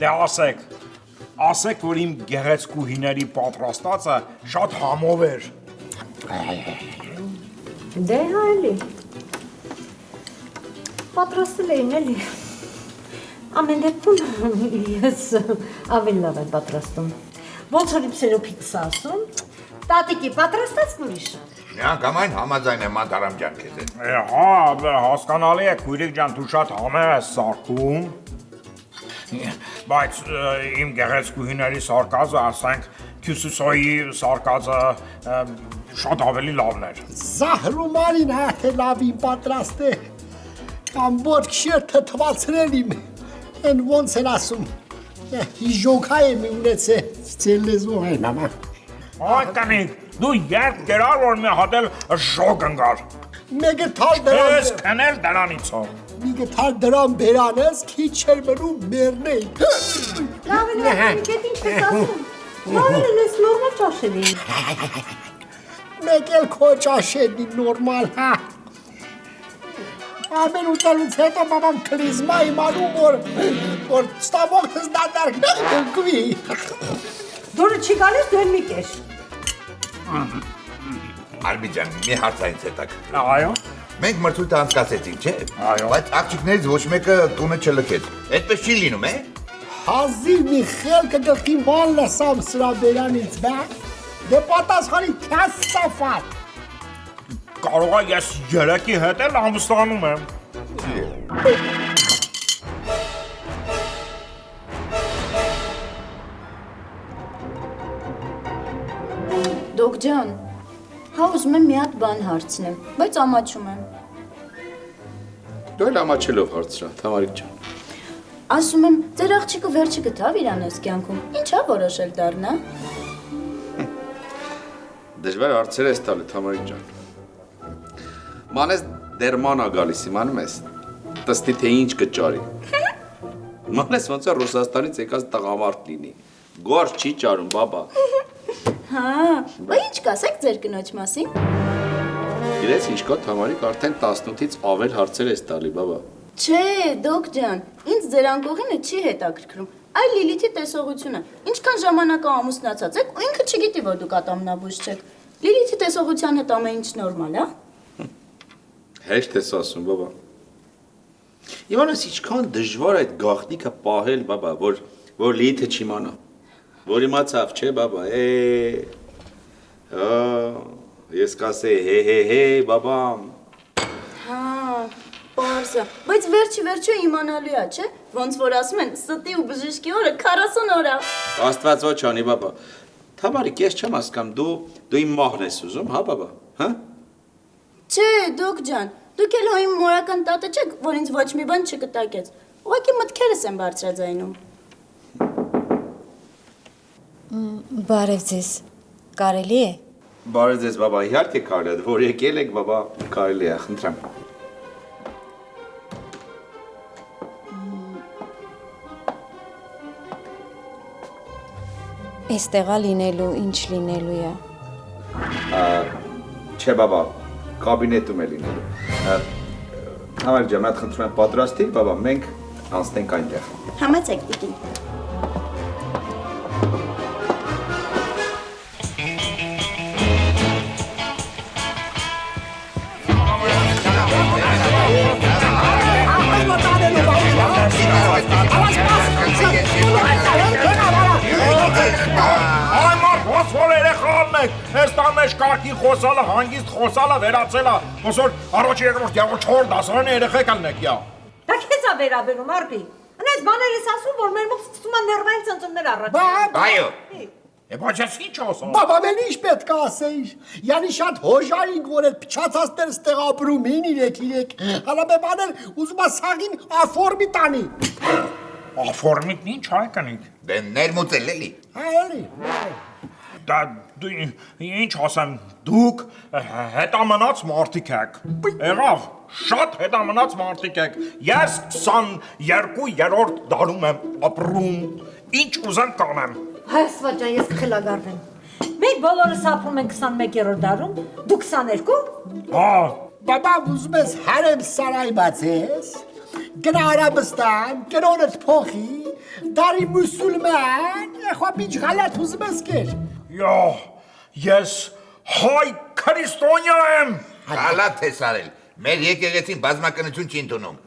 Դե ասեք, որ իմ գեղեցկուհիների պատրաստածը շատ համով էր։ Դե հա էլի, պատրաստել էին էլի, ամեն դեպքում ես ավելի լավ եմ պատրաստում, ոնց որ իմ սերոփիկս ասում, տատիկի պատրաստածն ուրիշը։ Նրանք ամայն համաձայն եմ Մադարամ ջան քեզ հետ։ Հա, հասկանալի է, քույրիկ ջան, դու շատ համեղ ես սարքում, բայց իմ գեղեցկուհիների սարկածը, ասենք, Քյուսուսոյի սարկածը շատ ավելի լավն էր։ Զահրումանին հա լավին պատրաստ է, կամ ոչ շերթը թվացրել իմ, են ոնց են ասում, հիժոքա եմ ունեցե, ծել լեզու են ամա։ Այդ կանիկ, դու երբ կերար, որ մի հատ էլ ժոգ ընկար։ Մեկը թալ դրան Ես կնել դրանից հո։ Մեկը թալ դրան բերանես, քիչ էր մնում մերնեի։ Լավ էլ է, ինչ ես ասում, լավ էլ ես նորմալ ճաշել էին։ Մեկ էլ քո ճաշելի նորմալ, հա։ Ամեն ուտելուց հետո մաման քրիզմա իմանում, որ ստավոքս դանդարգ գվի։ Դուրը չի գալիս, դու էլ մի կեշ։ Արմի ջան, մի հարցայից հետակ։ Այո։ Մենք մրցույթը անցկացեցինք, չէ՞։ Այո։ Բայց աղջիկներից ոչ մեկը տունը չլքեց։ Այդպես չի լինում, է։ Հազիվ մի խելքը գլխի ման լսամ սրա բերանից, բա։ Դե պատասխանի քաս սաֆատ։ Կարող է ես երեքի հետ էլ ամուսնանում եմ։ Դոկ ջան, հա ուզում եմ մի հատ բան հարցնեմ, բայց ամաչում եմ։ Դու էլ ամաչելով հարցրա, Թամարիկ ջան։ Ասում եմ, ձեր աղջիկը վերջը գտավ իրանես կյանքում, ինչա որոշել դառնա։ Դժվար հարցեր ես տալի, Թամարիկ ջան։ Մանես դերմանա գալիս, իմանում ես, տստի թե ինչ կճարի։ Մանես ոնց է Ռուսաստանից եկած տղամարդ լինի, գործ չի ճարում, բաբա։ Հա, բա ինչ կասեք ձեր կնոջ մասին։ Իրես ինչ կա, Թամարիկ, արդեն 18-ից ավել հարցեր ես տալի, բաբա։ Չէ, դոկ ջան, ինձ ձեր անկողինը չի հետաքրքրում, այլ Լիլիթի տեսողությունը, ինչքան ժամանակ ամուսնացած եք, ու ինքը չգիտի, որ դուք ատամնաբույժ չեք։ Լիլիթի տեսողության հետ ամեն ինչ նորմալ, հա։ Հեշտ ես ասում, բաբա։ Իմանես ինչքան դժվար այդ գաղտնիքը պահել, բաբա, որ Լիլիթը չիմանա։ Որ իմացավ, չէ, բաբա, ես կասեի, հե, բաբամ։ Հա, պարզա, բայց վերջը իմանալու է, չէ, ոնց որ ասում են, ստի ու բժիշկի օրը 40 օր է։ Աստված ոչ անի, բաբա։ Թամարիկ, ես չեմ հասկանում, դու իմ մահն ես ուզում, հա, բաբա, հա։ Չէ, դոկ ջան, դուք էլ հո իմ մորական տատը չեք, որ ինձ ոչ մի բան չկտակեց։ Ուղղակի մտքերս եմ բարձրաձայնում։ Բարև ձեզ, կարելի է։ Բարև ձեզ, բաբա, իհարկե կարելի է, որ եկել եք, բաբա, կարելի է, խնդրեմ։ Էստեղա լինելու, ինչ լինելու է։ Չէ, բաբա, կաբինետում է լինելու։ Համարի ջան, մատ խնդրում եմ պատրաստի, բաբա, մենք անցնենք այնտեղ։ Համեցեք, տիկին։ Այ մարդ, ոնց որ երեխան եք, ես տան մեջ կարգի խոսալը, հանգիստ խոսալը վերացելա, ոնց որ առաջ երկրորդ երրորդ չորրորդ դասարանի երեխեք ալնեք, յա։ Դա քեզ է վերաբերում, Արբի։ Անես բաներ ես ասում, որ մեր մոտ սկսում են ներվային ծնծններ առաջ։ Այո։ Բայց ես ինչ ասեմ։ Բաբա մեն ինչ պետք է ասեիր։ Յանի շատ հոժային որ այդ փչացածներ ստեղ ապրում են իրեք։ Հալա մե բաներ ուզում ասագին افورمی տանի։ افورմիտ ինչ հայ կնիկ։ Դե ներմուծել էլի։ Հա էլի։ Դա դու ինչ ասեմ, դուք հետամնաց մարդիկ եք։ Եղավ, շատ հետամնաց մարդիկ եք։ Ես 22-րդ դարում եմ ապրում։ Ինչ ուզեմ կանեմ։ Հայս վաճան ես կխելագարվեմ։ Մենք բոլորս ապրում ենք 21-րդ դարում, դու 22։ Հա, Բաբա ուզում ես հարեմ սարայ բացես։ Գնա Արաբստան, կրոնդ փոխի, դարի մուսուլման, ეხա ինչ գալատ ուզում ես կեր։ յա, ես հայ քրիստոնյա եմ։ Հալատ ես արել։ Մեր եկեղեցին բազմականություն չի ընդունում։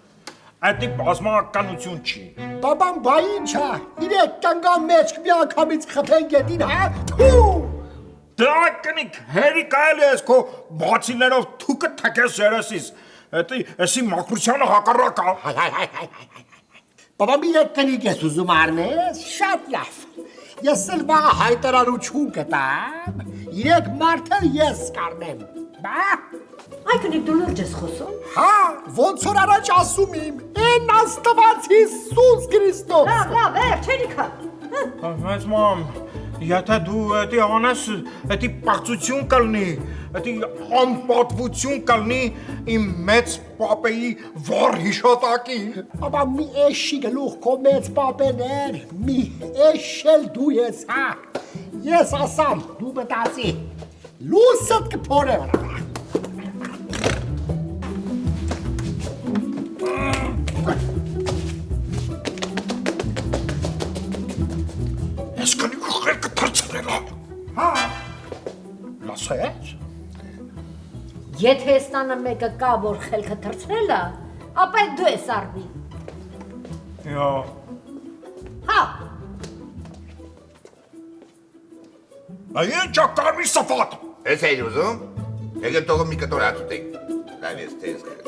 Այդ բազմականություն չի։ Բաբան բա ինչա, իրեք կանգան մեջ մի անգամից խփեն գետին, հա, թու։ Դա կնիկ հերիք այլ ես քո բացիներով թուկը թքես երեսիս։ Էսի մակրությանը հակառակ է։ Բաբա մի ետ տնիկ ես ուզում արնես, շատ լավ։ Ես էլ բաղա հայտարարություն կտամ, իրեք մարդել ես կարնեմ, բա։ Այ կնիկ դու լուրջ ես խոսում։ Հա, ոնց որ առաջ ասում իմ, են աստված Հիսուս Քրիստոս։ Լավ, չերիքա։ Բայց մամ, եթե դու էդի անես, էդի պաղծություն կլնի, էդի անպատվություն կլնի իմ մեծ պապեի վառ հիշատակին։ Բաբա մի էշի գլուխ քո մեծ պապեներ, մի էշել դու ես, հա։ Ես ասամ, դու մտածի, լուսդ կփորե վրա։ Ես կնիկ խելքը թրցրելա։ Հա։ Լասեց։ Եթե ստանը մեկը կա, որ խելքը թրցրել է, ապա դու ես արվի։ Յա։ Հա։ Այնչա կարմիր սապատ։ Ես էի ուզում։ Եկեք թողում մի կտոր ածուտեք։ Լավ ես տես կրեմ։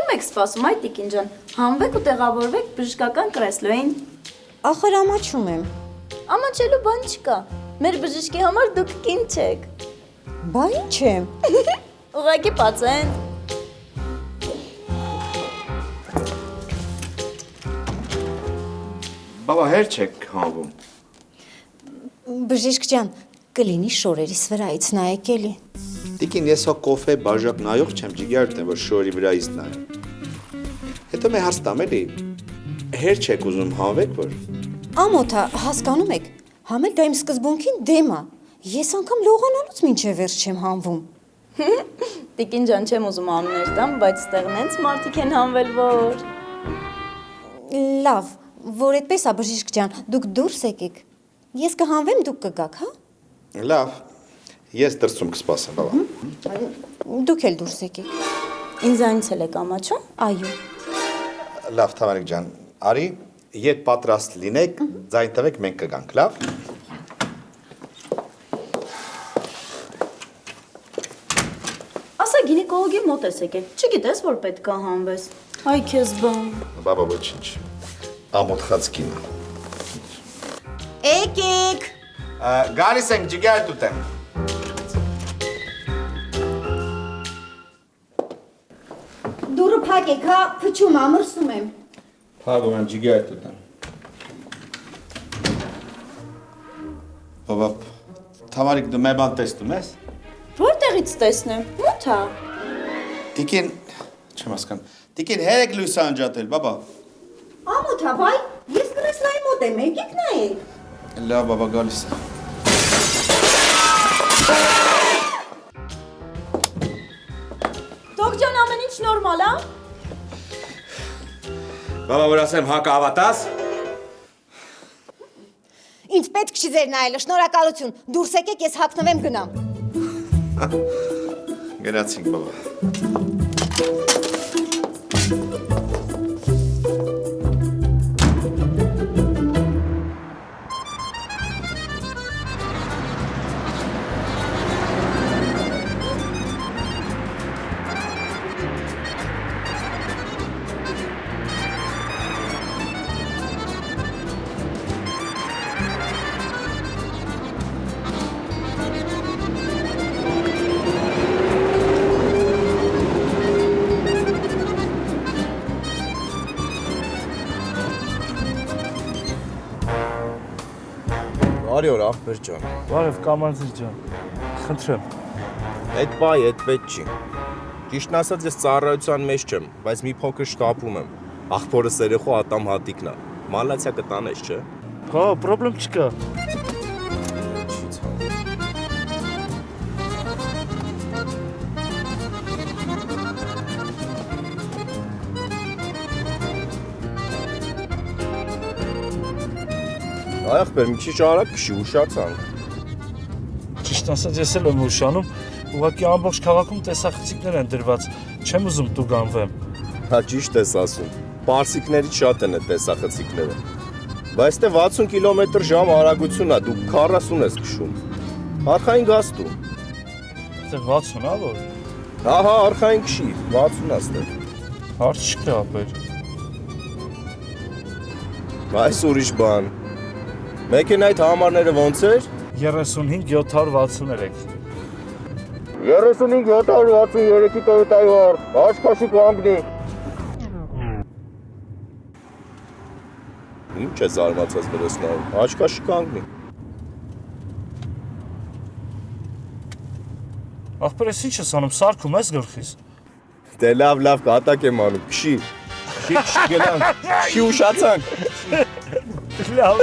Ում եք սպասում այ տիկին ջան, հանվեք ու տեղավորվեք բժշկական կրեսլոյին։ Ախր ամաչում եմ։ Ամաչելու բան չկա։ Մեր բժշկի համար դուք կին չեք։ Բա ինչ եմ։ Ուղղակի պացեն։ Բաբա հեր չեք հանվում։ Բժիշկ ջան, կլինի շորերիս վրայից նայեք էլի։ Տիկին ես հո կոֆե բաժակ նայող չեմ, ջիգարդ եմ, որ շորի վրայից նայեմ։ Հետո მე հարց տամ էլի, հեր չեք ուզում հանվեք, որ։ Ամոթա, հասկանում եք, համել դա իմ սկզբունքին դեմ է։ Ես անգամ լողանալուց մինչև վերջ չեմ հանվում։ Տիկին ջան չեմ ուզում անուններ տամ, բայց ստեղ նենց մարդիկ են հանվել, որ։ Լավ, որ այդպես է բժիշկ ջան, դուք դուրս եկեք։ Ես կհանվեմ, դուք կգաք, հա։ Լավ, ես դրսում կսպասեմ, բաբա։ Դուք էլ դուրս եկեք։ Ինձանից էլ եք ամաչում։ Այո։ Լավ, Թամարիկ ջան, արի, երբ պատրաստ լինեք, ձայն տվեք, մենք կգանք, լավ։ Ասա գինեկոլոգի մոտ ես եկել, չգիտես, որ պետք է հանվես։ Այ քեզ բան։ Բաբա ոչինչ, ամոթխած կին է։ Եկեք։ Գալիս ենք ջիգարդ ուտեմ։ Դուրը փակեք, հա, փչում, ամրսում եմ։ Փագում եմ ջիգարդ ուտեմ։ Բաբա, Թամարիկ դու մեր բան տեսնում ես։ Որտեղից տեսնեմ։ Մութա։ Տիկին, չեմ հասկանում, տիկին հերեք լույսը անջատել, բաբա։ Ամոթա, բայ, ես կրեսլայի մոտ եմ, եկեք նայեք։ Լավ, բաբա, գալիս է։ Դոկ ջան, ամեն ինչ նորմալ է։ Բաբա, որ ասեմ հակը հավատաս։ Ինձ պետք չի ձեր նայելը, շնորհակալություն։ Դուրս եկեք, ես հագնվեմ գնամ։ Գնացինք, բաբա։ Բարի օր, ախպեր ջան։ Բարև Կամանձիր ջան։ Խնդրեմ։ Այդ բայ, այդ պետք չի։ Ճիշտն ասած ես ծառայության մեջ չեմ, բայց մի փոքր շտապում եմ։ Ախպորս երեխու Ատամ Հատիկն է։ Մալացիա կտանես, չէ՞։ Հա, պրոբլեմ չկա։ Այ ախպեր, մի քիչ արագ քշի, ուշացանք։ Ճիշտ ասած ես էլ եմ ուշանում, ուղղակի ամբողջ քաղաքում տեսախցիկներ են դրված, չեմ ուզում տուգանվեմ։ Հա ճիշտ ես ասում։ Պարսիկներից շատ են այդ տեսախցիկները։ Բայց դե 60 կմ/ժ արագությունն է, դու 40 ես քշում։ Արխային գաստու։ Դե 60 ա՞ որ։ Ահա, արխային քշի, 60 է ստե։ Հարց չկա, ապեր։ Այս ուրիշ բան։ Մեքենայիդ համարները ոնց էր։ 35763։ 35763-ի Toyota-ի վար, աչքաշի կանգնի։ Ինչ է զարմացած բրեսնայում, աչքաշի կանգնի։ Ախպեր, ես ինչ ես անում, սարքում ես գլխիս։ Դե լավ, կատակ եմ անում, քշի։ Քշի գնանք, քշի ուշացանք։ Լավ է։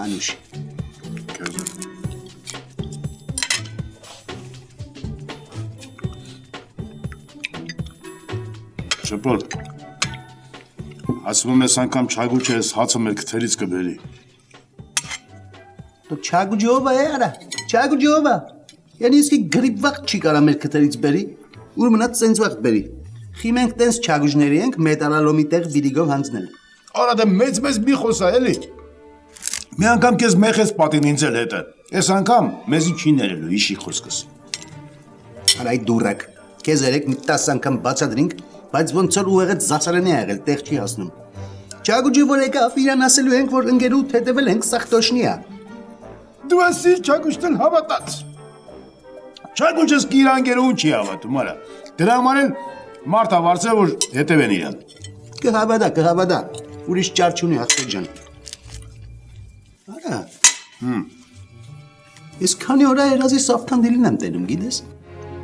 Անուշ։ Շփոթ։ Ասում ես անգամ չագուճը ես հացը մեր քթերից կբերի։ Դու չագուջովա արա, չագուջովա։ Յանի իսկի գրիպ վաղ չի կարա մեր քթերից բերի, ուր մնաց սենց վաղ բերի։ Խիմենք տենց չագուջների ենք մետալալոմի տեղ վիդիգով հանձնել։ Արա դե մեծ մի խոսա էլի։ Մի անգամ քեզ մեխես պատին ինձ էլ հետը։ Այս անգամ մեզի չի ներելու իշի խոսքս։ Արա այդ դուրակ։ Քեզ երեք մի 10 անգամ բացադրինք, բայց ոնց որ ուղեղդ զացարանի ա եղել, տեղ չի հասնում։ Չագուջը որ եկավ, իրան ասելու ենք, որ ընկերուդ հետևել ենք սախտոշնի ա։ Դու ասի չագուջն հավատաց։ Չագուջս իրան ընկերուն չի հավատում, արա։ Դրա համար էլ մարդ ավարձե որ հետևեն իրան։ Կհավատա, ուրիշ ճար չունի ախպեր ջան։ Արա։ Ես քանի օր երազի սավքանդելին եմ տենում, գիտես։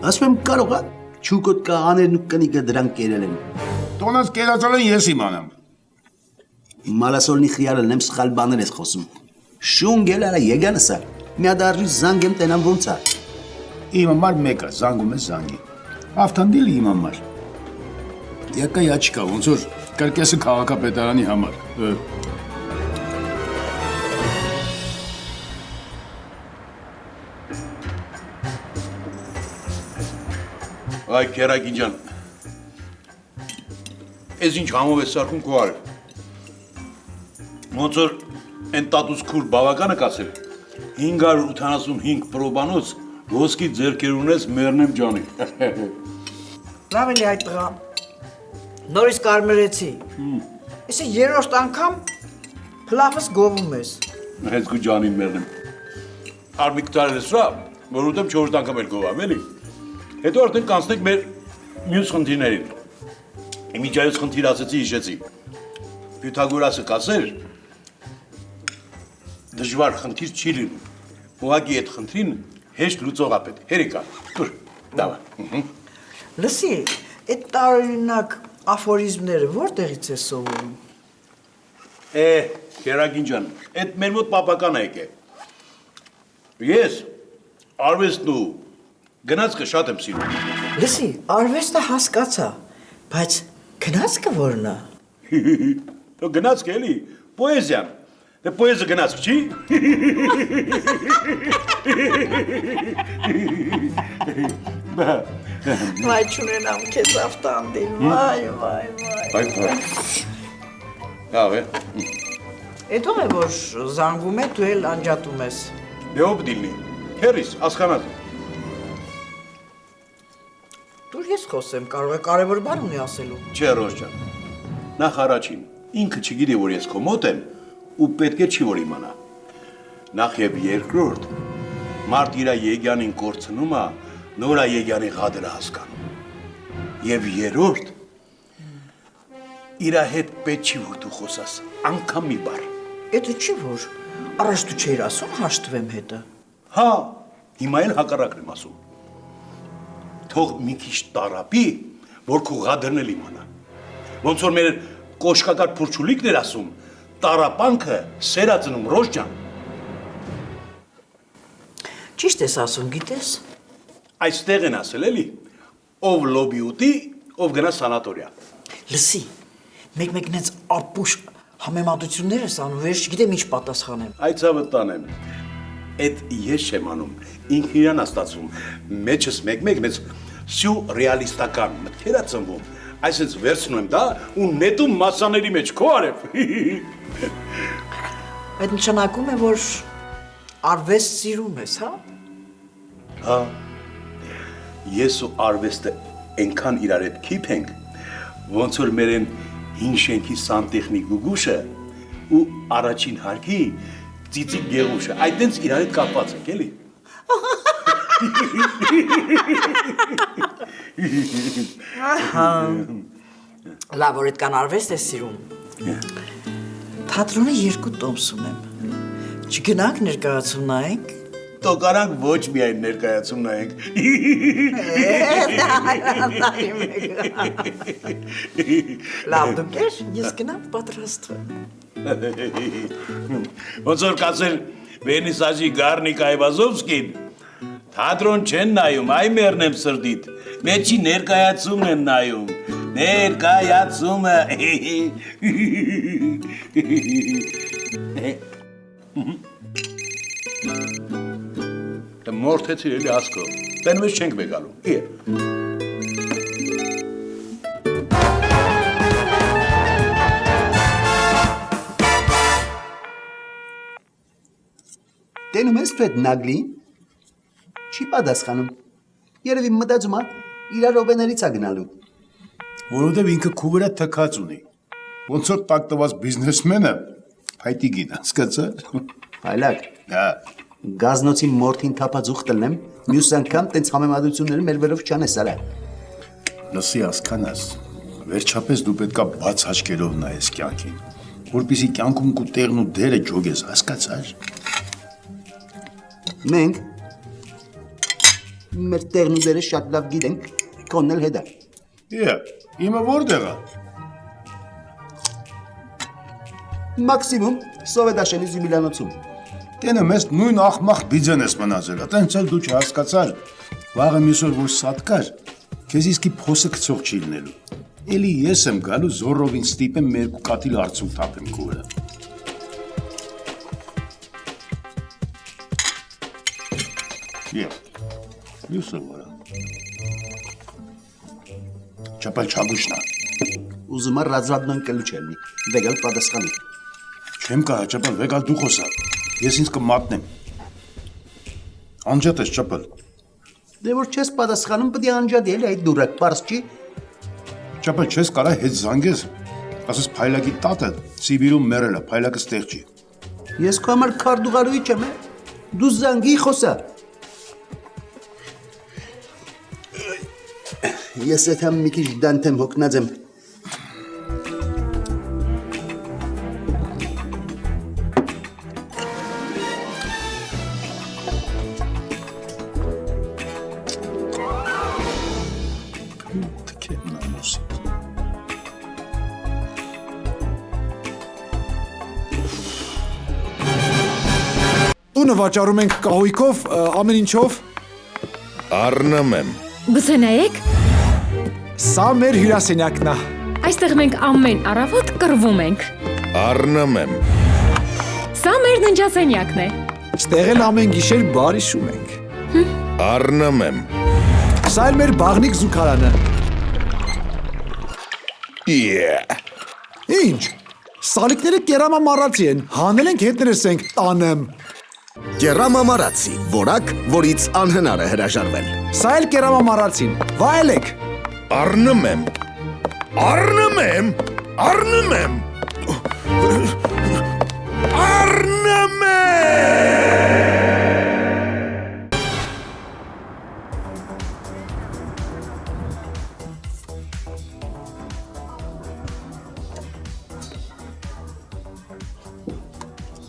Ասում եմ կարող է չուկոտ կաղաներն ու կնիկը դրանք կերել են։ Տոնած կերածալ են ես իմանամ։ Մալասոլնի խիարելն եմ սխալ բաներ ես խոսում։ Շունգել արա եգանս ա, մի ադարժի զանգ եմ տենամ ոնց ա։ Իմ համար մեկը, զանգում ես զանգի։ Ավտանդիլի իմ համար։ Եկա յաչկա, ոնց որ կրկեսը քաղաքապետարանի համար։ Այ քերագին ջան։ Ես ինչ համով ես սարքում քո արև։ Ոնց որ են տատուս քուր բավականը կացել։ 585 պրոբանոց ոսկի ձեռքեր ունես մեռնեմ ջանի։ Լավ էլի այդ տղա։ Նորից կարմրեցի։ Իսկ երրորդ անգամ փլավս գովում ես։ Հենց քո ջանին մեռնեմ։ Արմիկ տարել ես რა, որովհետև 4 անգամ էլ գովամ, էլի։ Հետո արդեն կանցնենք մեր մյուս խնդիրներին։ Իմիջայից խնդիր ասեցի, հիշեցի։ Պյութագորասը կասեր, դժվար խնդիր չի լինում։ Ուղղակի այդ խնդրին հեշտ լուծողապետ։ Հերիկա, դուր, դավա։ Լսի, այդ տարօրինակ աֆորիզմները որտեղից է սովորում։ Քերագին ջան, այդ մեր մոտ պապական է եկե։ Ես արվեստն ու գնացքը շատ եմ սիրում։ Լսի, արվեստը հասկացա, բայց գնացքը որն է։ Գնացքը էլի, պոեզիան։ Դե պոեզը գնացք չի։ Վայ չունենամ քեզ ավտանդիլ, վայ։ Լավ է։ Էդո է որ զանգում է, դու էլ անջատում ես։ Դե ով դիլնի, հերիս, ասխանած։ Դուր ես խոսեմ, կարող է կարևոր բան ունի ասելու։ Չէ, Ռոժ ջան, նախ առաջին, ինքը չգիտի, որ ես քո մոտ եմ, ու պետք է չի որ իմանա։ Նախ եւ երկրորդ, մարդ իր Եգյանին կորցնում է, նորա Եգյանի ղադերը հասկանում։ Եվ երրորդ, իր հետ պետք չի որ դու խոսաս, անգամ մի բառ։ Էդու չի որ, առաջ դու չէիր ասում հաշտվեմ հետը։ Հա, հիմա էլ հակառակն եմ ասում։ Թող մի քիչ տարապի, որ քո ղադրն էլ իմանա։ Ոնց որ մեր կոշկակար փուրչուլիկն էր ասում, տարապանքը սերածնում ռոժ ջան։ Ճիշտ ես ասում, գիտես։ Այստեղ են ասել էլի, ով լոբի ուտի, ով գնա սանատորիա։ Լսի, մեկ-մեկ նենց ապուշ համեմատություններ ես անում, վեր չգիտեմ ինչ պատասխանեմ։ Այդ ցավը տանեմ։ Այդ ես չեմ անում, ինքն իրան աստացվում, մեջս մեկ-մեկ մեծ սյու ռեալիստական մտքեր է ծնվում, այսպես վերցնում եմ դա ու նետում մասաների մեջ քո արև։ Այդ նշանակում է, որ արվեստ սիրում ես, հա։ Հա, ես ու արվեստը ենքան իրար հետ քիփ ենք, ոնց որ մեր են հին շենքի սանտեխնիկ գուգուշը ու առաջին հարկի ծիծիկ գեղուշը, այդ դենց իրար հետ կապված ենք, էլի։ Լավ, որ այդքան արվեստ ես սիրում։ Թատրոնը 2 տոմս ունեմ։ Չգնանք ներկայացում նայենք։ Տոկարանք ոչ միայն ներկայացում նայենք։ Լավ, դուք ես, ես գնամ պատրաստվեմ։ Ոնց որ կասել Վենիսաժի Գառնիկ Այվազովսկին, թատրոն չեն նայում, այ մեռնեմ սրտիդ, մեջի ներկայացումն են նայում, ներկայացումը։ Մորթեցիր էլի հասկո, տենում ես չենք մեգալու, իե։ Տենում ես դու այդ նագլին, չի պատասխանում, երևի մտածում է, իր ռոբեներից է գնալու։ Որովհետև ինքը քու վրա թքած ունի, ոնց որ տակ տված բիզնեսմենը, փայտիկին, հասկացա՞ր։ Այլակ, գազնոցի մորթին թափած ուխ տնեմ, մյուս անգամ տենց համեմատությունները մեր վերով չանես արա։ Լսի հասկանաս, վերջապես դու պետքա բաց աչքերով նայես կյանքին, որպեսզի կյանքում քո տեղն ու դերը ջոգես, հասկացա՞ր։ Մենք մեր տեղն ու դերը շատ լավ գիտենք, քոնն էլ հետա։ Իմը որտեղ է։ Մաքսիմում Սովետաշենի Զիմիլանոցում։ Տենը մեզ նույն ախմախ բիձեն ես մնացել, տենց էլ դու չհասկացար, վաղը միսոր որ սատկար, քեզ իսկի փոսը գցող չի լինելու։ Էլի ես եմ գալու զորովին ստիպեմ մեր կատիլ արցունք թափեմ քո վրա։ Մյուսը վրա։ Չապալ չագուշնա։ Ուզում է ռազրադնոն կլու չելնի, վեգալ պատասխանի։ Չեմ կա, չապալ, վեգալ դու խոսա, ես ինձ կմատնեմ։ Անջատ ես, չապալ։ Դե որ չես պատասխանում, պտի անջատի էլի այդ դուրակ, պարս չի։ Չապալ չես կարա հետ զանգես, ասես փայլակի տատը Սիբիրում մերել է, փայլակը ստեղ չի։ Ես քո համար քարդուղարուի չեմ, դու զանգի խոսա։ Ես այդ համ մի քիչ դանթեմ հոգնած եմ։ Տունը վաճառում ենք կահույքով, ամեն ինչով։ Առնում եմ։ Գուցե նայեք։ Սա մեր հյուրասենյակն է։ Այստեղ մենք ամեն առավոտ կռվում ենք։ Առնում եմ։ Սա մեր ննջասենյակն է։ Ստեղ էլ ամեն գիշեր բարի շում ենք։ Առնում եմ։ Սա էլ մեր բաղնիկ զուգարանը։ Ինչ։ Սալիկները կերամամարացի են, հանել ենք հետ ներսենք, տանեմ։ Կերամամարացի, որակ, որից անհնար է հրաժարվել։ Սա էլ կերամամարացին, վայելեք։ Առնում եմ։ Առնում եմ։ Առնում եմ։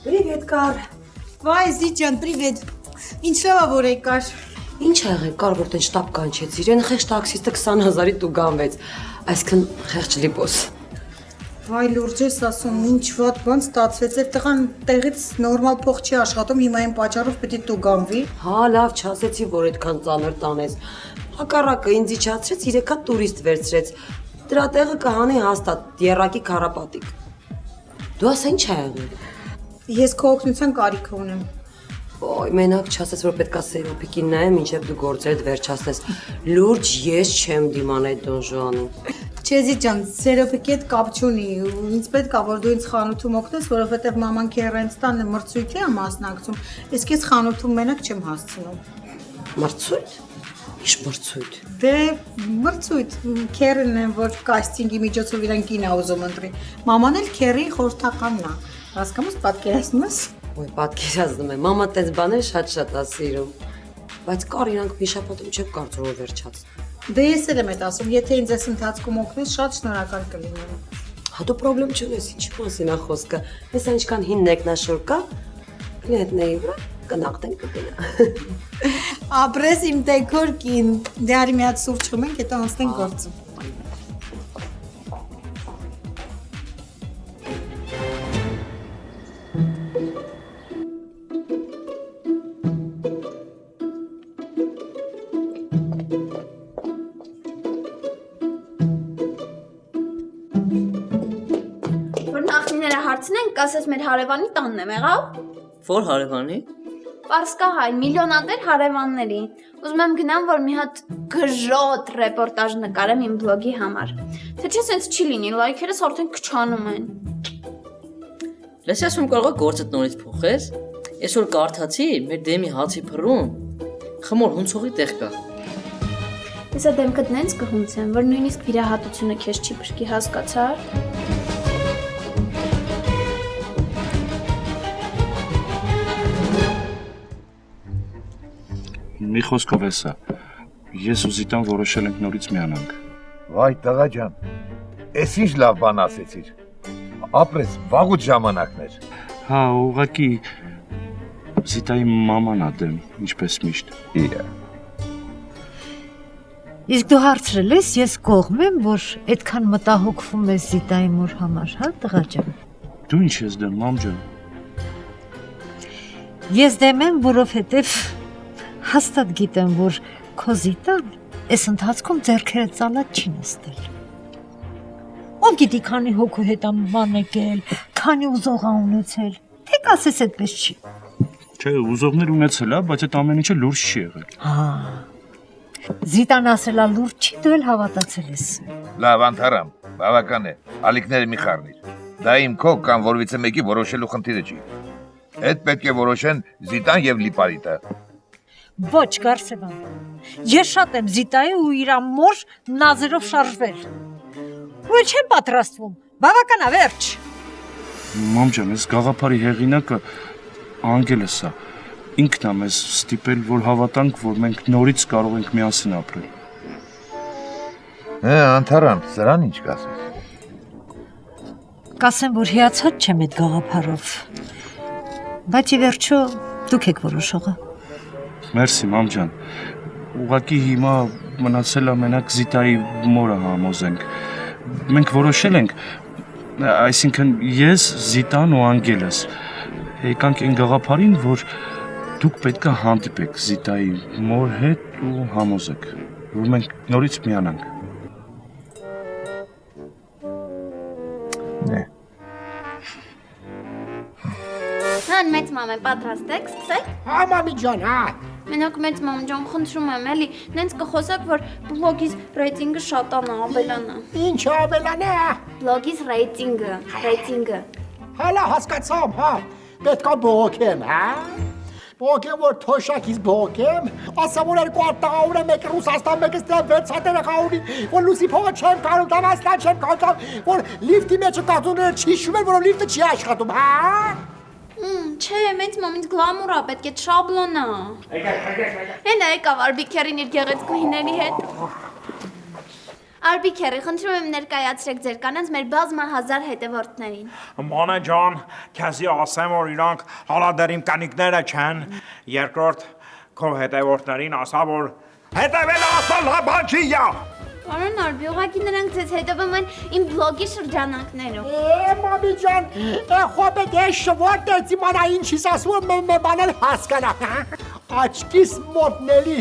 Привет, Կար։ Վայ, Զիջան, привет։ Ինչա՞ որ եկար։ Ինչ ա եղել, Կար, որ տեն շտապ կանչեցիր։ Այն խեղճ տաքսիստը 20,000-ի դու գանվեց։ Այսքան խեղճ լիպոս։ Վայ, լուրջ ես ասում, ինչ վատ բան ստացվեց։ Այդ տղան տեղից նորմալ փող չի աշխատում, հիմա այն պատճառով պետք է դու գանվի։ Հա, լավ, չասեցի, որ այդքան ծանր տանես։ Հակառակը ինձ իջացրեց, 3 հատ տուրիստ վերցրեց։ Դրա տեղը կհանի հաստատ եռակի քարապատիկ։ Դու ասա ինչ ա եղել։ Ես քո օգնության կարիք ունեմ։ Ոյ, մենակ չասես, որ պետքա սերոպիկին նայեմ, մինչև դու գործերդ վերջացնես։ Լուրջ ես չեմ դիման այդ դոնժուանին։ Չէ, Զիջան, սերոպիկի հետ կապ չունի։ Ինձ պետք է որ դու ինձ խանութում օգնես, որովհետև մաման Քերենստանը մրցույթի է մասնակցում։ Իսկ ես խանութում մենակ չեմ հասցնում։ Մրցույթ։ Ինչ մրցույթ։ Դե մրցույթ, Քերենն է, որ կաստինգի միջոցով իրեն կին է ուզում ընտրի։ Մաման էլ Քերի խորհրդականն է։ Հասկանում ես, պատկերացնում ես։ Ոյ, պատկերացնում եմ, մամա տես բաներ շատ է սիրում։ Բայց կար իրանք մի շաբաթում չեք կարծում որ վերջացնի։ Դե ես էլ եմ այդ ասում, եթե ինձ այս ընթացքում օգնես, շատ շնորհակալ կլինեմ։ Հա դու պրոբլեմ չունես, ինչի մասին է խոսքը։ Ես այնքան հին նեկնաշոր կա, կլիենտների վրա կնախտենք կգնա։ Ապրես իմ դեկոր կին։ Դե արի մի հատ սուրճ խմենք, հետո անցնենք գործը։ Հարցնենք, ասես մեր հարևանի տանն եմ եղավ։ Որ հարևանի։ Պարսկա հայ, միլիոնատեր հարևանների։ Ուզում եմ գնամ, որ մի հատ գժոտ ռեպորտաժ նկարեմ իմ բլոգի համար։ Թե չէ սենց չի լինի, լայքերս արդեն քչանում են։ Լսի ասում կարող է գործդ նորից փոխես։ Այսօր կարդացի մեր դեմի հացի փռում։ Խմոր հունցողի տեղ կա։ Ես այդ դեմքդ նենց կհունցեմ, որ նույնիսկ վիրահատությունը քեզ չի բշկի, հասկացար։ Մի խոսքով էսա, ես ու Զիտան որոշել ենք նորից միանանք։ Վայ տղա ջան, էս ինչ լավ բան ասեցիր, ապրես վաղուց ժամանակներ։ Հա, ուղղակի Զիտայի մաման ա դեմ, ինչպես միշտ։ Իսկ դու հարցրել ես, ես կողմ եմ, որ այդքան մտահոգվում ես Զիտայի մոր համար, հա տղա ջան։ Դու ինչ ես դեմ, մամ ջան։ Ես դեմ եմ, որովհետև հաստատ գիտեմ, որ քո Զիտան այս ընթացքում ձեռքերը ծալած չի նստել։ Ով գիտի քանի հոգու հետ ման եկել, քանի ուզող ա ունեցել, թե կասես այդպես չի։ Չէ, ուզողներ ունեցել ա, բայց այդ ամեն ինչը լուրջ չի եղել։ Հա։ Զիտան ասելա լուրջ չի, դու էլ հավատացել ես։ Լավ, Անթարամ, բավական է, ալիքները մի խառնիր։ Դա իմ քո կամ որևիցե մեկի որոշելու խնդիրը չի։ Այդ պետք է որոշեն Զիտան եւ Լիպարիտը։ Ոչ, Գարսևան, ես շատ եմ Զիտայի ու իր մոր նազերով շարժվել։ Ու չեմ պատրաստվում, բավական է, վերջ։ Մամ ջան, այս գաղափարի հեղինակը անգելս է։ Ինքն է մեզ ստիպել, որ հավատանք, որ մենք նորից կարող ենք միասին ապրել։ Անթարամ, սրան ինչ կասես։ Կասեմ, որ հիացած չեմ այդ գաղափարով։ Բայց ի վերջո դուք եք որոշողը։ Մերսի, մամ ջան։ Ուղղակի հիմա մնացել է մենակ Զիտայի մորը համոզենք։ Մենք որոշել ենք, այսինքն ես, Զիտան ու Անգելս եկանք այն գաղափարին, որ դուք պետք է հանդիպեք Զիտայի մոր հետ ու համոզեք, որ մենք նորից միանանք։ Հան մեծ մամ է, պատրաստ եք, սկսեք։ Հա, մամի ջան, հա։ Մենակ մեծ մամ ջան, խնդրում եմ, էլի, նենց կխոսեք, որ բլոգից ռեյտինգը շատանա, ավելանա։ Ինչ ավելանա։ Բլոգից ռեյտինգը։ Հալա հասկացամ, հա։ Պետք է բողոքեմ, հա։ Բողոքեմ, որ թոշակից բողոքեմ, ասեմ, որ 2 հատ տղա ունեմ, մեկը Ռուսաստան, մեկը ստեղ 6 հատ երեխա ունի, որ լուսի փողը չեմ կարող, դամաստան չեմ կարող, որ լիֆտի մեջը կազուները չի շուվել, որով լիֆտը չի աշխատում, հա։ Չէ, մեծ մամինց գլամուրա, պետք է շաբլոնա։ Հենա եկավ Արբիքերին իր գեղեցկուհիների հետ։ Արբիքերի, խնդրում եմ ներկայացրեք ձեր կանանց մեր բազմահազար հետևորդներին։ Մանե ջան, քեզի ասեմ, որ իրանք հալա դեռ իմ կանիկները չեն։ Երկրորդ քո հետևորդներին ասա, որ հետևելը ասալ լաբան չի յա։ Պարոն Արբի, ուղղակի նրանք ձեզ հետևում են իմ բլոգի շրջանակներով։ մամի ջան, խոբետ ես շվորտեց իմանա ինչիս ասում եմ բանել հասկանա։ Աչքիս մոտների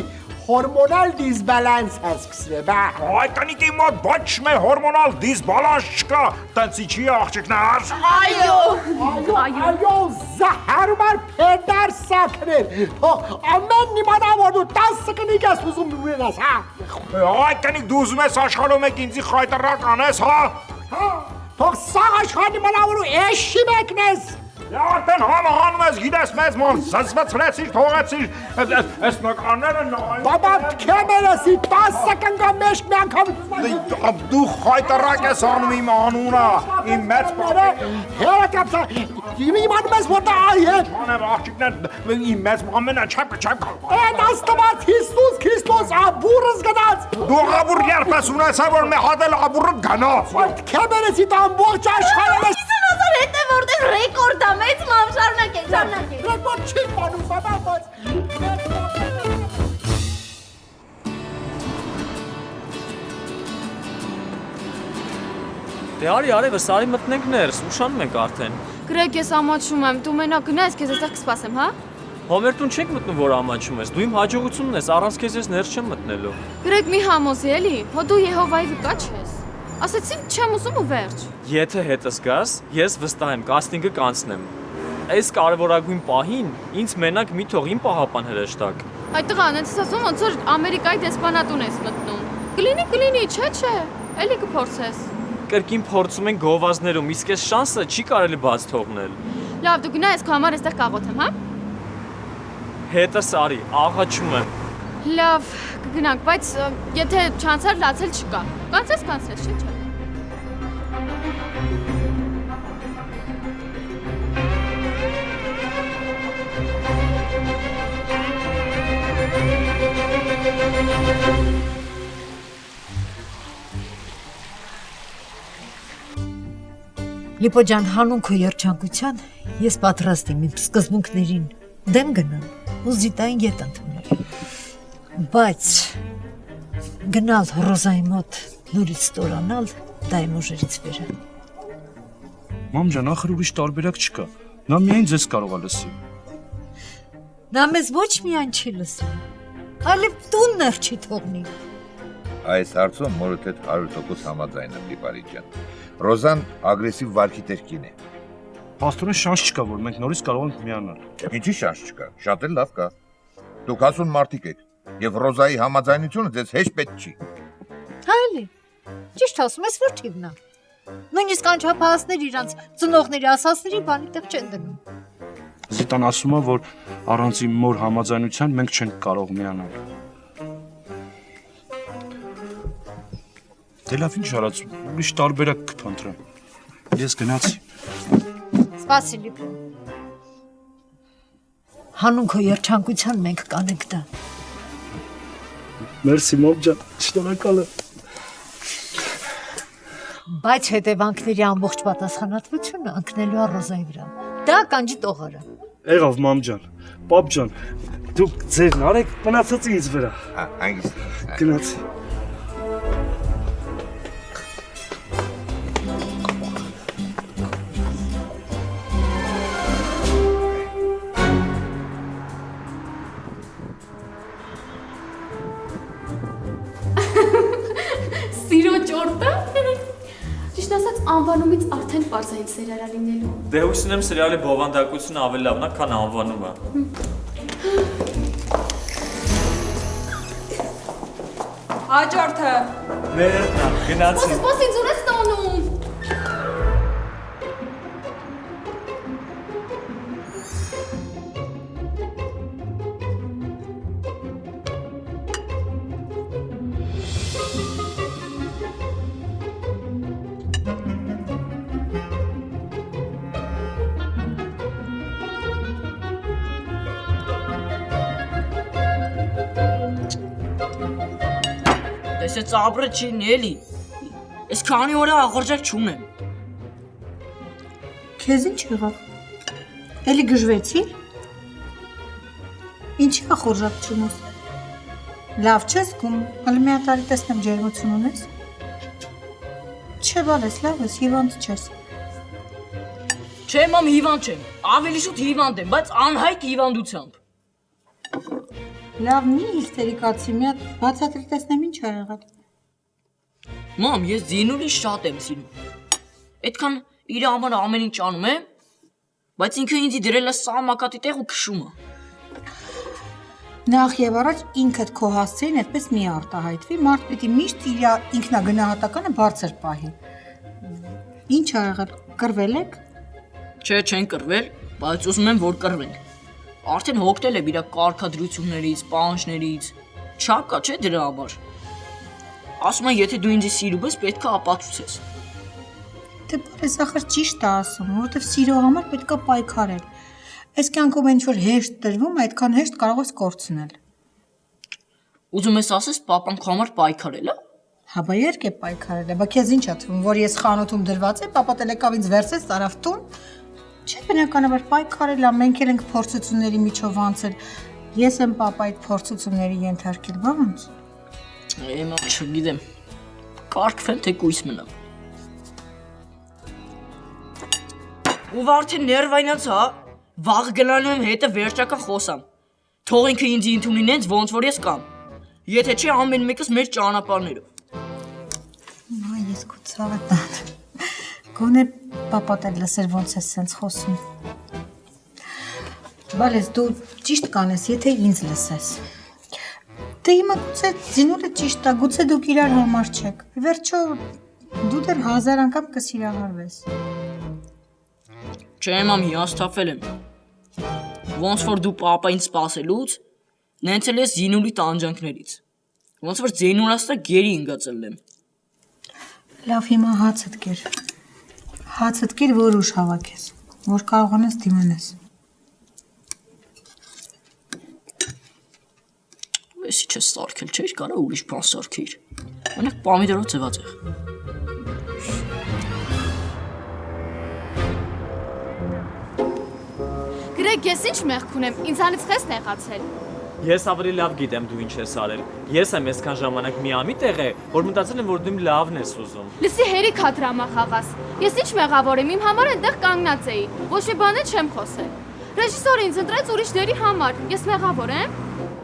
հորմոնալ դիսբալանս է սկսվել, բա։ Այդ կանիկի մոտ ոչ մի հորմոնալ դիսբալանս չկա, տենցի չի աղջիկներ։ Այո, զահարմար պեդար սակրեր, թող ամեն իմանա, որ դու 10 կնիկ ես ուզում ունենաս, հա։ Այդ կանիկ դու ուզում ես աշխարհում եք ինձի խայտարակ անես, հա։ Թող սաղ աշխարհն իմանա, որ դու էշի մեկն ես։ Արդեն համահանում ես, գիտես մեզ մոն, զզվացրեցիր, թողեցիր, ես նականները նայում։ Բաբա, կեմերեսի 10 կնգամ մեշք մի անգամ։ Դու խայտարակ ես անում իմ անունը, իմ մեծ պապի։ Հերը կապսա, իմ անում ես, որ դա այ հետ։ Մանև աղջիկներ, իմ մեծ մամենը չեմ կալ։ Են աստված Հիսուս Քրիստոս աբուրս գնաց։ Դու աբուր երպես ունեցա, որ մի հատել աբուրը գնաց։ Այդ կեմերեսի դա ամբողջ աշխարհը հետևորդը ռեկորդ է, մեծ մամ, շարունակեք։ Ռեկորդ չի բանում, բաբա, բայց։ Դե արի, սարի մտնենք ներս, ուշանում ենք արդեն։ Գրեգ, ես ամաչում եմ, դու մենակ գնա, ես քեզ այստեղ կսպասեմ, հա։ Հոմերտուն չեք մտնում, որ ամաչում ես, դու իմ հաջողությունն ես, առանց քեզ ես ներս չեմ մտնելու։ Գրեգ, մի համոզի էլի, հո դու Եհովայի վկա չես։ Ասեցի չեմ ուզում ու վերջ։ Եթե հետս գաս, ես վստահ եմ, կաստինգը կանցնեմ։ Այս կարևորագույն պահին ինձ մենակ մի թող իմ պահապան հրեշտակ։ Այդ տղան, ես ասում ոնց որ Ամերիկայի դեսպանատուն ես մտնում։ Կլինի, չէ, էլի կփորձես։ Կրկին փորձում են գովազներում, իսկ այս շանսը չի կարելի բաց թողնել։ Լավ, դու գնա, ես քո համար այստեղ կաղոթեմ, հա։ Հետս արի, աղաչում եմ։ Լավ, կգնանք, բայց եթե չանցար լացել չկա։ Կանցես, չէ։ Լիպո ջան, հանուն քո երջանկության ես պատրաստ եմ իմ սկզբունքներին դեմ գնալ ու Զիտային ետ ընդունել։ Բայց գնալ Ռոզայի մոտ նորից ստորանալ դա իմ ուժերից վեր է։ Մամ ջան, ախր ուրիշ տարբերակ չկա։ Նա միայն ձեզ կարող է լսի։ Նա մեզ ոչ միայն չի լսում, այլև տունն չի թողնի։ Այս հարցում մորդ հետ 100% համաձայն եմ Լիպարի ջան։ Ռոզան ագրեսիվ վարքի տերքին է։ Աստորեն շանս չկա, որ մենք նորից կարող ենք միանալ։ Ինչի շանս չկա։ Շատ էլ լավ կա։ Դուք ասուն մարդիկ եք, եւ Ռոզայի համաձայնությունը ձեզ հեշտ պետք չի։ Հայելի։ Ճիշտ ասում ես, որ թիվն է։ Նույնիսկ անչափահասներ իրանց ծնողների ասածների բանի տեղ չեն դնում։ Զիտան ասում է, որ առանց իմ մոր համաձայնության մենք չենք կարող միանալ։ Դե լավ, ինչ արած, ուրիշ տարբերակ կփնտրեմ։ Ես գնացի։ Սպասի Լիպո։ Հանուն քո երջանկության մենք կանենք դա։ Մերսի մամ ջան, շնորհակալ եմ։ Բայց հետևանքների ամբողջ պատասխանատվությունը ընկնելու է Ռոզայի վրա։ Դա կանջի տողերը։ Եղավ մամ ջան, պապ ջան, դուք ձերն արեք, մնացածը ինձ վրա։ Հանգիստ։ Գնացի։ Սիրո ճորտը։ Ճիշտ ասած, անվանումից արդեն պարզ է սերիալը լինելու։ Դե հույս ունեմ սերիալի բովանդակությունը ավելի լավն է, քան անվանումը։ Հաջորդը։ Վերնա, գնացի։ Սպաս ինձ ուր ես տանում։ տեսեց ապրը չի էլի։ Ես քանի օր ախորժակ չունեմ։ Քեզ ինչ եղավ։ Էլի գժվեցի։ Ինչի ախորժակ չունես։ Լավ չես գում, հələ մի հատ արի տեսնեմ ջերմություն ունես։ Չէ, բալես, լավ ես, հիվանդ չես։ Չէ, մամ, հիվանդ չեմ։ Ավելի շուտ հիվանդ եմ, բայց անհայտ հիվանդությամբ։ Լավ, մի հիստերիկացի, մի հատ բացատրի տեսնեմ ինչ ա եղել։ Մամ, ես Զինուլին շատ եմ սիրում։ Այդքան իր համար ամեն ինչ անում եմ, բայց ինքը ինձ դրել է սահմակատի տեղ ու քշում է։ Նախ եւ առաջ ինքդ քո հասցեին այդպես մի արտահայտվի, մարդ պիտի միշտ իր ինքնագնահատականը բարձր պահի։ Ինչ ա եղել, կռվել եք։ Չէ, չեն կռվել, բայց ուզում եմ որ կռվենք։ Արդեն հոգնել եմ իր կարգադրություններից, պահանջներից։ Չափ կա, չէ՞ դրա համար։ Ասում են, եթե դու ինձ սիրում ես, պետք է ապացուցես։ Դե բարես ախր ճիշտ է ասում, որովհետև սիրո համար պետք է պայքարել։ Այս կյանքում ինչ որ հեշտ տրվում, այդքան հեշտ կարող ես կորցնել։ Ուզում ես ասես, պապան քո համար պայքարել է։ Հա, բա երբ է պայքարել է, բա քեզ ինչ ա թվում, որ ես խանութում դրված եմ, պապա տելեկավ ինձ վերցրեց տարավ տուն։ Չէ, բնականաբար պայքարել է, մենք էլ ենք փորձությունների միջով անցել։ Ես եմ պապա այդ փորձությունների ենթարկել, բա ոնց։ Եմա չգիտեմ։ Կարգվեմ թե կույս մնամ։ Ու արդեն ներվայնաց, հա։ Վաղ գնալու եմ հետը վերջական խոսամ։ Թող ինքը ինձ ընդունի նենց ոնց որ ես կամ։ Եթե չի ամեն մեկս մեր ճանապարհներով։ Մայ ես քո ցավը տան։ Գոնե պապատ էլ լսեր ոնց ես սենց խոսում։ Բալես դու ճիշտ կանես, եթե ինձ լսես։ Դե հիմա գուցե Զինուլը ճիշտ է, գուցե դուք իրար համար չեք։ Վերջո դու դեռ 1000 անգամ կսիրահարվես։ Չէ, մամ, հիասթափվել եմ։ Ոնց որ դու պապային սպասելուց, նենց էլ ես Զինուլի տանջանքներից։ Ոնց որ Զենուրաստա գերի ընկածել եմ։ Լավ, հիմա հացդ կեր։ Հացդ կեր, որ ուշ հավաքես, որ կարողանես դիմանես։ Ես ինչ ես սարքել, չէր կարա ուրիշ բան սարքեիր։ Մենակ պամիդորով ձևած եղ։ Գրեգ, ես ինչ մեղք ունեմ, ինձանից խես նեղացել։ Ես ավելի լավ գիտեմ դու ինչ ես արել։ Ես եմ այսքան ժամանակ միամիտ եղել, որ մտածել եմ, որ դու իմ լավն ես ուզում։ Լսի հերիք հա դրամա խաղաս։ Ես ինչ մեղավոր եմ, իմ համար այնտեղ կանգնած էի։ Ոչ մի բան չեմ խոսել։ Ռեժիսորը ինձ ընտրեց ուրիշ դերի համար։ Ես մեղավոր եմ։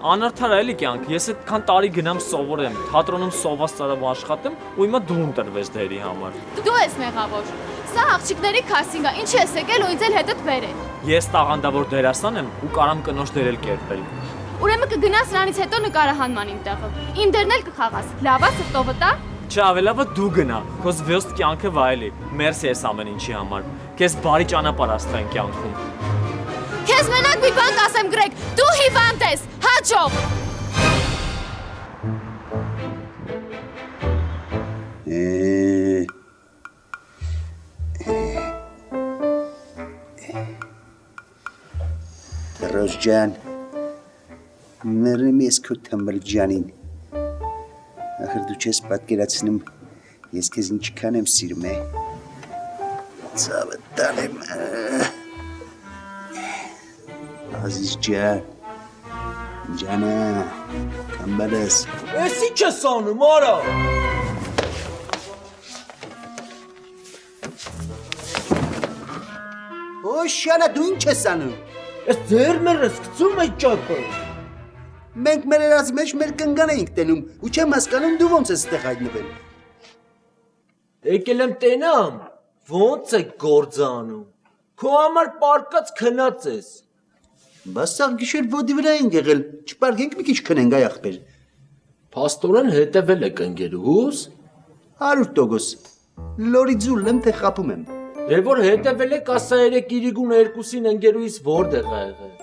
Անարդար է էլի կյանք։ Ես այդքան տարի գնամ սովորեմ, թատրոնում սոված ծարավ աշխատեմ ու հիմա դու ընտրվես դերի համար։ Դու ես մեղավոր։ Սա աղջիկների քասինգ է, ինչ ես եկել ու ինձ էլ հետդ բերել։ Ես տաղանդավոր դերասան եմ ու կարամ կնոջ դերել կերպել։ Ուրեմն կգնաս նրանից հետո նկարահանման իմ տեղը։ Իմ դերն էլ կխաղաս։ Լավ է, սրտովը տա։ Չէ, ավելավը դու գնա, քո զվեստ կյանքը վայելի։ Մերսի ես ամեն ինչի համար։ Քեզ բարի ճանապարհ աստղեն կյանքում։ Քեզ մենակ մի բան կասեմ, Գրեգ, դու հիվանդ ես, հաջող։ Ռոժջան, մերեմ ես քո թմր ջանին։ Ախր դու չես պատկերացնում, ես քեզ ինչքան եմ սիրում է։ Ցավը տանեմ։ Ազիզ ջան, ջանա, կամբալես։ Ես ինչ ես անում, արա։ Օշանա, դու ինչ ես անում։ Ես ձեր մերս գցում այդ ճապը։ Մենք մեր երազի մեջ մեր կնգան էինք տենում, ու չեմ հասկանում դու ոնց ես ստեղ հայտնվել։ Եկել եմ տենամ, ոնց է գործանում։ Քո համար պարկած քնած ես։ Բաս սաղ գիշեր ոդի վրա են եղել, չպարգենք մի քիչ քնենք այ ախպեր։ Փաստորեն հետևել եք ընկերուհուս։ 100%։ Լորի ձուլն եմ, թե խապում եմ։ Դե որ հետևել եք, ասա երեք իրիգուն երկուսին ընկերուհիս որտեղ ա եղել։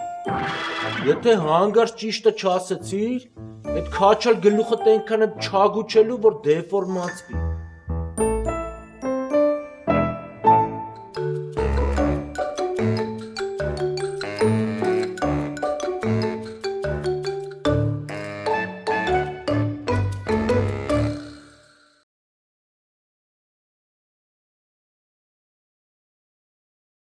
Եթե հանգարց ճիշտը չասեցիր, այդ քաչալ գլուխը այնքան եմ չագուչելու, որ դեֆորմացվի։